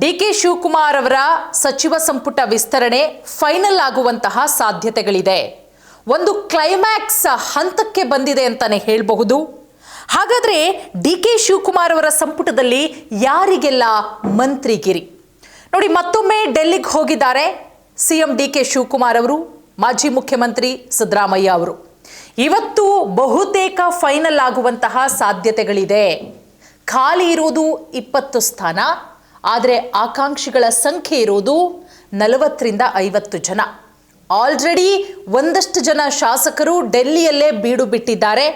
ಡಿ.ಕೆ. ಶಿವಕುಮಾರ್ ಅವರ ಸಚಿವ ಸಂಪುಟ ವಿಸ್ತರಣೆ ಫೈನಲ್ ಆಗುವಂತಹ ಸಾಧ್ಯತೆಗಳಿದೆ. ಒಂದು ಕ್ಲೈಮ್ಯಾಕ್ಸ್ ಹಂತಕ್ಕೆ ಬಂದಿದೆ ಅಂತಾನೆ ಹೇಳಬಹುದು. ಹಾಗಾದ್ರೆ ಡಿ.ಕೆ. ಶಿವಕುಮಾರ್ ಅವರ ಸಂಪುಟದಲ್ಲಿ ಯಾರಿಗೆಲ್ಲ ಮಂತ್ರಿಗಿರಿ? ನೋಡಿ, ಮತ್ತೊಮ್ಮೆ ಡೆಲ್ಲಿಗೆ ಹೋಗಿದ್ದಾರೆ ಸಿಎಂ ಡಿ.ಕೆ. ಶಿವಕುಮಾರ್ ಅವರು, ಮಾಜಿ ಮುಖ್ಯಮಂತ್ರಿ ಸಿದ್ದರಾಮಯ್ಯ ಅವರು. ಇವತ್ತು ಬಹುತೇಕ ಫೈನಲ್ ಆಗುವಂತಹ ಸಾಧ್ಯತೆಗಳಿದೆ. ಖಾಲಿ ಇರುವುದು 20 ಸ್ಥಾನ, ಆದರೆ ಆಕಾಂಕ್ಷಿಗಳ ಸಂಖ್ಯೆ ಇರುವುದು 40ರಿಂದ 50 ಜನ. ಆಲ್ರೆಡಿ ಒಂದಷ್ಟು ಜನ ಶಾಸಕರು ಡೆಲ್ಲಿಯಲ್ಲೇ ಬೀಡು ಬಿಟ್ಟಿದ್ದಾರೆ,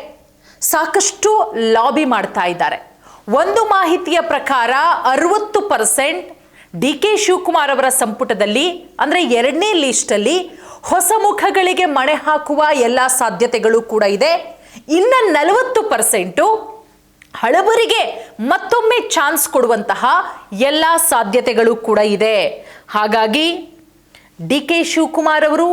ಸಾಕಷ್ಟು ಲಾಬಿ ಮಾಡ್ತಾ ಇದ್ದಾರೆ. ಒಂದು ಮಾಹಿತಿಯ ಪ್ರಕಾರ 60% ಡಿ.ಕೆ. ಶಿವಕುಮಾರ್ ಅವರ ಸಂಪುಟದಲ್ಲಿ, ಅಂದರೆ 2ನೇ ಲಿಸ್ಟಲ್ಲಿ ಹೊಸ ಮುಖಗಳಿಗೆ ಮಣೆ ಹಾಕುವ ಎಲ್ಲ ಸಾಧ್ಯತೆಗಳು ಕೂಡ ಇದೆ. ಇನ್ನು 40% ಹಳಬರಿಗೆ ಮತ್ತೊಮ್ಮೆ ಚಾನ್ಸ್ ಕೊಡುವಂತಹ ಎಲ್ಲ ಸಾಧ್ಯತೆಗಳು ಕೂಡ ಇದೆ. ಹಾಗಾಗಿ ಡಿ.ಕೆ. ಶಿವಕುಮಾರ್ ಅವರು,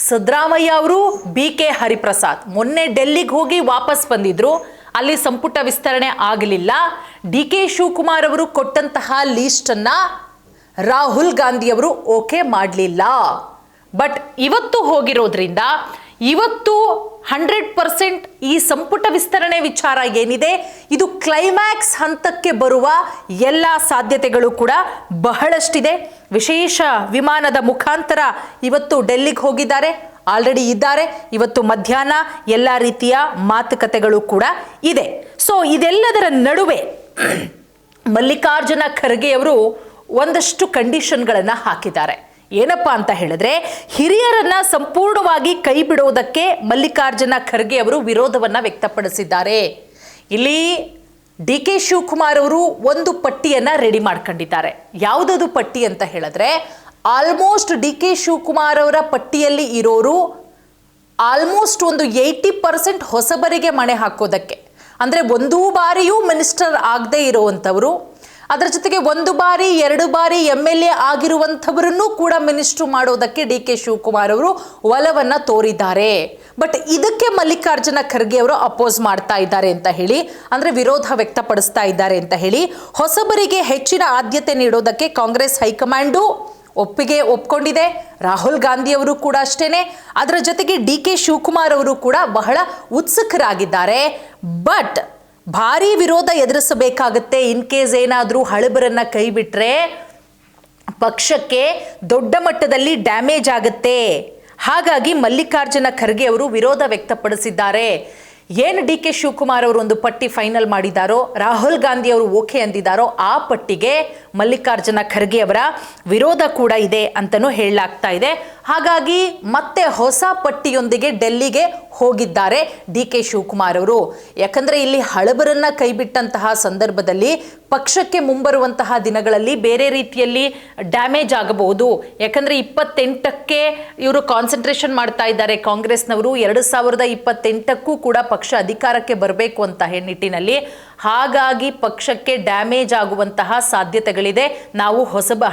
ಸಿದ್ದರಾಮಯ್ಯ ಅವರು, ಬಿ.ಕೆ. ಹರಿಪ್ರಸಾದ್ ಮೊನ್ನೆ ಡೆಲ್ಲಿಗೆ ಹೋಗಿ ವಾಪಸ್ ಬಂದಿದ್ರು. ಅಲ್ಲಿ ಸಂಪುಟ ವಿಸ್ತರಣೆ ಆಗಲಿಲ್ಲ. ಡಿ.ಕೆ. ಶಿವಕುಮಾರ್ ಅವರು ಕೊಟ್ಟಂತಹ ಲೀಸ್ಟನ್ನ ರಾಹುಲ್ ಗಾಂಧಿ ಅವರು ಓಕೆ ಮಾಡಲಿಲ್ಲ. ಬಟ್ ಇವತ್ತು ಹೋಗಿರೋದ್ರಿಂದ ಇವತ್ತು 100% ಈ ಸಂಪುಟ ವಿಸ್ತರಣೆ ವಿಚಾರ ಏನಿದೆ, ಇದು ಕ್ಲೈಮ್ಯಾಕ್ಸ್ ಹಂತಕ್ಕೆ ಬರುವ ಎಲ್ಲ ಸಾಧ್ಯತೆಗಳು ಕೂಡ ಬಹಳಷ್ಟಿದೆ. ವಿಶೇಷ ವಿಮಾನದ ಮುಖಾಂತರ ಇವತ್ತು ಡೆಲ್ಲಿಗೆ ಹೋಗಿದ್ದಾರೆ, ಆಲ್ರೆಡಿ ಇದ್ದಾರೆ. ಇವತ್ತು ಮಧ್ಯಾಹ್ನ ಎಲ್ಲ ರೀತಿಯ ಮಾತುಕತೆಗಳು ಕೂಡ ಇದೆ. ಸೊ ಇದೆಲ್ಲದರ ನಡುವೆ ಮಲ್ಲಿಕಾರ್ಜುನ ಖರ್ಗೆ ಅವರು ಒಂದಷ್ಟು ಕಂಡೀಷನ್ಗಳನ್ನು ಹಾಕಿದ್ದಾರೆ. ಏನಪ್ಪಾ ಅಂತ ಹೇಳಿದ್ರೆ, ಹಿರಿಯರನ್ನ ಸಂಪೂರ್ಣವಾಗಿ ಕೈ ಬಿಡೋದಕ್ಕೆ ಮಲ್ಲಿಕಾರ್ಜುನ ಖರ್ಗೆ ಅವರು ವಿರೋಧವನ್ನ ವ್ಯಕ್ತಪಡಿಸಿದ್ದಾರೆ. ಇಲ್ಲಿ ಡಿ.ಕೆ. ಶಿವಕುಮಾರ್ ಅವರು ಒಂದು ಪಟ್ಟಿಯನ್ನ ರೆಡಿ ಮಾಡ್ಕೊಂಡಿದ್ದಾರೆ. ಯಾವುದದು ಪಟ್ಟಿ ಅಂತ ಹೇಳಿದ್ರೆ, ಆಲ್ಮೋಸ್ಟ್ ಡಿ.ಕೆ. ಶಿವಕುಮಾರ್ ಅವರ ಪಟ್ಟಿಯಲ್ಲಿ ಇರೋರು ಆಲ್ಮೋಸ್ಟ್ ಒಂದು 80% ಹೊಸಬರಿಗೆ ಮಣೆ ಹಾಕೋದಕ್ಕೆ, ಅಂದ್ರೆ ಒಂದು ಬಾರಿಯೂ ಮಿನಿಸ್ಟರ್ ಆಗದೆ ಇರುವಂಥವರು, ಅದರ ಜೊತೆಗೆ 1 ಬಾರಿ 2 ಬಾರಿ MLA ಆಗಿರುವಂಥವರನ್ನು ಕೂಡ ಮಿನಿಸ್ಟ್ರು ಮಾಡೋದಕ್ಕೆ ಡಿ.ಕೆ. ಶಿವಕುಮಾರ್ ಅವರು ಒಲವನ್ನ ತೋರಿದ್ದಾರೆ. ಬಟ್ ಇದಕ್ಕೆ ಮಲ್ಲಿಕಾರ್ಜುನ ಖರ್ಗೆ ಅವರು ಅಪೋಸ್ ಮಾಡ್ತಾ ಇದ್ದಾರೆ ಅಂತ ಹೇಳಿ, ಅಂದ್ರೆ ವಿರೋಧ ವ್ಯಕ್ತಪಡಿಸ್ತಾ ಇದ್ದಾರೆ ಅಂತ ಹೇಳಿ, ಹೊಸಬರಿಗೆ ಹೆಚ್ಚಿನ ಆದ್ಯತೆ ನೀಡೋದಕ್ಕೆ ಕಾಂಗ್ರೆಸ್ ಹೈಕಮಾಂಡು ಒಪ್ಕೊಂಡಿದೆ. ರಾಹುಲ್ ಗಾಂಧಿ ಅವರು ಕೂಡ ಅಷ್ಟೇನೆ. ಅದರ ಜೊತೆಗೆ ಡಿ.ಕೆ. ಶಿವಕುಮಾರ್ ಅವರು ಕೂಡ ಬಹಳ ಉತ್ಸುಕರಾಗಿದ್ದಾರೆ. ಬಟ್ ಭಾರಿ ವಿರೋಧ ಎದುರಿಸಬೇಕಾಗುತ್ತೆ. ಇನ್ ಕೇಸ್ ಏನಾದರೂ ಹಳಬರನ್ನ ಕೈ ಬಿಟ್ರೆ ಪಕ್ಷಕ್ಕೆ ದೊಡ್ಡ ಮಟ್ಟದಲ್ಲಿ ಡ್ಯಾಮೇಜ್ ಆಗುತ್ತೆ. ಹಾಗಾಗಿ ಮಲ್ಲಿಕಾರ್ಜುನ ಖರ್ಗೆ ಅವರು ವಿರೋಧ ವ್ಯಕ್ತಪಡಿಸಿದ್ದಾರೆ. ಏನು ಡಿ.ಕೆ. ಶಿವಕುಮಾರ್ ಅವರು ಒಂದು ಪಟ್ಟಿ ಫೈನಲ್ ಮಾಡಿದಾರೋ, ರಾಹುಲ್ ಗಾಂಧಿ ಅವರು ಓಕೆ ಅಂದಿದ್ದಾರೋ, ಆ ಪಟ್ಟಿಗೆ ಮಲ್ಲಿಕಾರ್ಜುನ ಖರ್ಗೆ ಅವರ ವಿರೋಧ ಕೂಡ ಇದೆ ಅಂತಲೂ ಹೇಳಲಾಗ್ತಾ ಇದೆ. ಹಾಗಾಗಿ ಮತ್ತೆ ಹೊಸ ಪಟ್ಟಿಯೊಂದಿಗೆ ಡೆಲ್ಲಿಗೆ ಹೋಗಿದ್ದಾರೆ ಡಿ.ಕೆ. ಶಿವಕುಮಾರ್ ಅವರು. ಯಾಕಂದ್ರೆ ಇಲ್ಲಿ ಹಳಬರನ್ನ ಕೈಬಿಟ್ಟಂತಹ ಸಂದರ್ಭದಲ್ಲಿ ಪಕ್ಷಕ್ಕೆ ಮುಂಬರುವಂತಹ ದಿನಗಳಲ್ಲಿ ಬೇರೆ ರೀತಿಯಲ್ಲಿ ಡ್ಯಾಮೇಜ್ ಆಗಬಹುದು. ಯಾಕಂದ್ರೆ 28ಕ್ಕೆ ಇವರು ಕಾನ್ಸಂಟ್ರೇಷನ್ ಮಾಡ್ತಾ ಇದ್ದಾರೆ ಕಾಂಗ್ರೆಸ್ನವರು. 2028ಕ್ಕೂ ಕೂಡ ಪಕ್ಷ ಅಧಿಕಾರಕ್ಕೆ ಬರಬೇಕು ಅಂತ ನಿಟ್ಟಿನಲ್ಲಿ. ಹಾಗಾಗಿ ಪಕ್ಷಕ್ಕೆ ಡ್ಯಾಮೇಜ್ ಆಗುವಂತಹ ಸಾಧ್ಯತೆಗಳಿದೆ. ನಾವು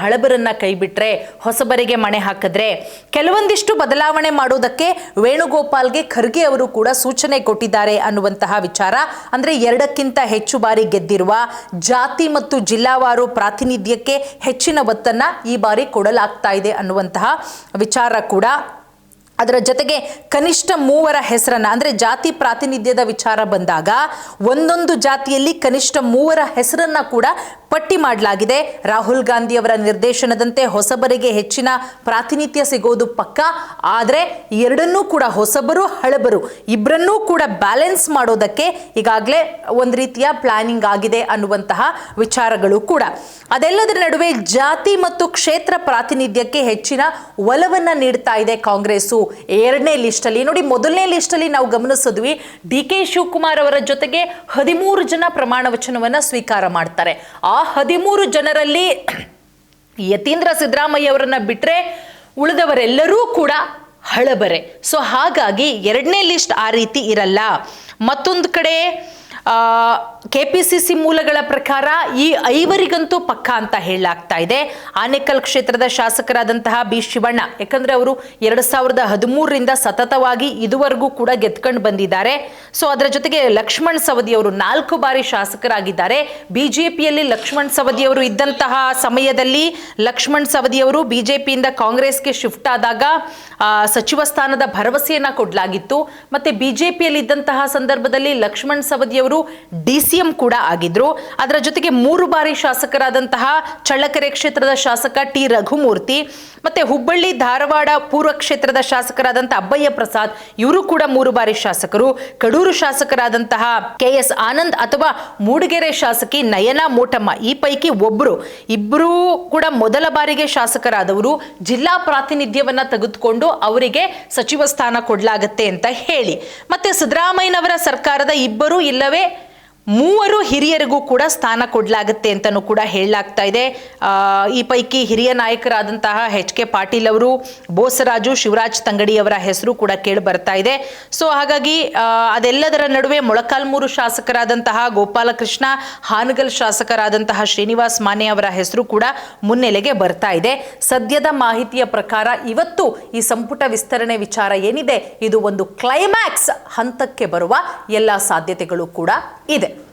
ಹಳಬರನ್ನ ಕೈ ಬಿಟ್ರೆ, ಹೊಸಬರಿಗೆ ಮಣೆ ಹಾಕಿದ್ರೆ ಕೆಲವೊಂದಿಷ್ಟು ಬದಲಾವಣೆ ಮಾಡೋದಕ್ಕೆ ವೇಣುಗೋಪಾಲ್ಗೆ ಖರ್ಗೆ ಅವರು ಕೂಡ ಸೂಚನೆ ಕೊಟ್ಟಿದ್ದಾರೆ ಅನ್ನುವಂತಹ ವಿಚಾರ. ಅಂದ್ರೆ 2ಕ್ಕಿಂತ ಹೆಚ್ಚು ಬಾರಿ ಗೆದ್ದಿರುವ ಜಾತಿ ಮತ್ತು ಜಿಲ್ಲಾವಾರು ಪ್ರಾತಿನಿಧ್ಯಕ್ಕೆ ಹೆಚ್ಚಿನ ಒತ್ತನ್ನ ಈ ಬಾರಿ ಕೊಡಲಾಗ್ತಾ ಇದೆ ಅನ್ನುವಂತಹ ವಿಚಾರ ಕೂಡ. ಅದರ ಜೊತೆಗೆ ಕನಿಷ್ಠ 3 ಹೆಸರನ್ನ, ಅಂದ್ರೆ ಜಾತಿ ಪ್ರಾತಿನಿಧ್ಯದ ವಿಚಾರ ಬಂದಾಗ ಒಂದೊಂದು ಜಾತಿಯಲ್ಲಿ ಕನಿಷ್ಠ 3 ಹೆಸರನ್ನ ಕೂಡ ಪಟ್ಟಿ ಮಾಡಲಾಗಿದೆ. ರಾಹುಲ್ ಗಾಂಧಿ ಅವರ ನಿರ್ದೇಶನದಂತೆ ಹೊಸಬರಿಗೆ ಹೆಚ್ಚಿನ ಪ್ರಾತಿನಿಧ್ಯ ಸಿಗೋದು ಪಕ್ಕ. ಆದರೆ ಎರಡನ್ನೂ ಕೂಡ, ಹೊಸಬರು ಹಳಬರು ಇಬ್ಬರನ್ನೂ ಕೂಡ ಬ್ಯಾಲೆನ್ಸ್ ಮಾಡೋದಕ್ಕೆ ಈಗಾಗಲೇ ಒಂದು ರೀತಿಯ ಪ್ಲಾನಿಂಗ್ ಆಗಿದೆ ಅನ್ನುವಂತಹ ವಿಚಾರಗಳು ಕೂಡ. ಅದೆಲ್ಲದರ ನಡುವೆ ಜಾತಿ ಮತ್ತು ಕ್ಷೇತ್ರ ಪ್ರಾತಿನಿಧ್ಯಕ್ಕೆ ಹೆಚ್ಚಿನ ಒಲವನ್ನ ನೀಡ್ತಾ ಇದೆ ಕಾಂಗ್ರೆಸ್ಸು 2ನೇ ಲಿಸ್ಟಲ್ಲಿ. ನೋಡಿ, ಮೊದಲನೇ ಲಿಸ್ಟಲ್ಲಿ ನಾವು ಗಮನಿಸಿದ್ವಿ, ಡಿ.ಕೆ. ಶಿವಕುಮಾರ್ ಅವರ ಜೊತೆಗೆ 13 ಜನ ಪ್ರಮಾಣ ವಚನವನ್ನ ಸ್ವೀಕಾರ ಮಾಡ್ತಾರೆ. ಆ 13 ಜನರಲ್ಲಿ ಯತೀಂದ್ರ ಸಿದ್ದರಾಮಯ್ಯ ಅವರನ್ನ ಬಿಟ್ರೆ ಉಳಿದವರೆಲ್ಲರೂ ಕೂಡ ಹಳಬರೆ. ಸೊ ಹಾಗಾಗಿ 2ನೇ ಲಿಸ್ಟ್ ಆ ರೀತಿ ಇರಲ್ಲ. ಮತ್ತೊಂದು ಕಡೆ KPCC ಮೂಲಗಳ ಪ್ರಕಾರ ಈ 5 ಪಕ್ಕ ಅಂತ ಹೇಳಲಾಗ್ತಾ ಇದೆ. ಆನೇಕಲ್ ಕ್ಷೇತ್ರದ ಶಾಸಕರಾದಂತಹ ಬಿ ಶಿವಣ್ಣ, ಯಾಕಂದ್ರೆ ಅವರು 2013ರಿಂದ ಸತತವಾಗಿ ಇದುವರೆಗೂ ಕೂಡ ಗೆದ್ಕೊಂಡು ಬಂದಿದ್ದಾರೆ. ಸೊ ಅದರ ಜೊತೆಗೆ ಲಕ್ಷ್ಮಣ್ ಸವದಿ ಅವರು 4 ಬಾರಿ ಶಾಸಕರಾಗಿದ್ದಾರೆ. ಬಿಜೆಪಿಯಲ್ಲಿ ಲಕ್ಷ್ಮಣ್ ಸವದಿ ಅವರು ಇದ್ದಂತಹ ಸಮಯದಲ್ಲಿ ಲಕ್ಷ್ಮಣ್ ಸವದಿ ಅವರು ಬಿಜೆಪಿಯಿಂದ ಕಾಂಗ್ರೆಸ್ಗೆ ಶಿಫ್ಟ್ ಆದಾಗ ಸಚಿವ ಸ್ಥಾನದ ಭರವಸೆಯನ್ನ ಕೊಡಲಾಗಿತ್ತು. ಮತ್ತೆ ಬಿಜೆಪಿಯಲ್ಲಿ ಇದ್ದಂತಹ ಸಂದರ್ಭದಲ್ಲಿ ಲಕ್ಷ್ಮಣ್ ಸವದಿ ಅವರು DCM ಕೂಡ ಆಗಿದ್ರು. ಅದರ ಜೊತೆಗೆ 3 ಬಾರಿ ಶಾಸಕರಾದಂತಹ ಚಳ್ಳಕೆರೆ ಕ್ಷೇತ್ರದ ಶಾಸಕ ಟಿ ರಘುಮೂರ್ತಿ, ಮತ್ತೆ ಹುಬ್ಬಳ್ಳಿ ಧಾರವಾಡ ಪೂರ್ವ ಕ್ಷೇತ್ರದ ಶಾಸಕರಾದಂತಹ ಅಬ್ಬಯ್ಯ ಪ್ರಸಾದ್, ಇವರು ಕೂಡ 3 ಬಾರಿ ಶಾಸಕರು. ಕಡೂರು ಶಾಸಕರಾದಂತಹ KS ಆನಂದ್ ಅಥವಾ ಮೂಡಿಗೆರೆ ಶಾಸಕಿ ನಯನಾ ಮೋಟಮ್ಮ, ಈ ಪೈಕಿ ಇಬ್ಬರು ಕೂಡ ಮೊದಲ ಬಾರಿಗೆ ಶಾಸಕರಾದವರು. ಜಿಲ್ಲಾ ಪ್ರಾತಿನಿಧ್ಯವನ್ನ ತೆಗೆದುಕೊಂಡು ಅವರಿಗೆ ಸಚಿವ ಸ್ಥಾನ ಕೊಡಲಾಗತ್ತೆ ಅಂತ ಹೇಳಿ, ಮತ್ತೆ ಸಿದ್ದರಾಮಯ್ಯನವರ ಸರ್ಕಾರದ 2 ಇಲ್ಲವೇ 3 ಹಿರಿಯರಿಗೂ ಕೂಡ ಸ್ಥಾನ ಕೊಡಲಾಗುತ್ತೆ ಅಂತಲೂ ಕೂಡ ಹೇಳಲಾಗ್ತಾ ಇದೆ. ಈ ಪೈಕಿ ಹಿರಿಯ ನಾಯಕರಾದಂತಹ HK ಪಾಟೀಲ್ ಅವರು, ಬೋಸರಾಜು, ಶಿವರಾಜ್ ತಂಗಡಿ ಅವರ ಹೆಸರು ಕೂಡ ಕೇಳಿ ಬರ್ತಾ ಇದೆ. ಸೊ ಹಾಗಾಗಿ ಅದೆಲ್ಲದರ ನಡುವೆ ಮೊಳಕಾಲ್ಮೂರು ಶಾಸಕರಾದಂತಹ ಗೋಪಾಲಕೃಷ್ಣ, ಹಾನಗಲ್ ಶಾಸಕರಾದಂತಹ ಶ್ರೀನಿವಾಸ್ ಮಾನೆ ಅವರ ಹೆಸರು ಕೂಡ ಮುನ್ನೆಲೆಗೆ ಬರ್ತಾ ಇದೆ. ಸದ್ಯದ ಮಾಹಿತಿಯ ಪ್ರಕಾರ ಇವತ್ತು ಈ ಸಂಪುಟ ವಿಸ್ತರಣೆ ವಿಚಾರ ಏನಿದೆ, ಇದು ಒಂದು ಕ್ಲೈಮ್ಯಾಕ್ಸ್ ಹಂತಕ್ಕೆ ಬರುವ ಎಲ್ಲ ಸಾಧ್ಯತೆಗಳು ಕೂಡ ಇದೆ.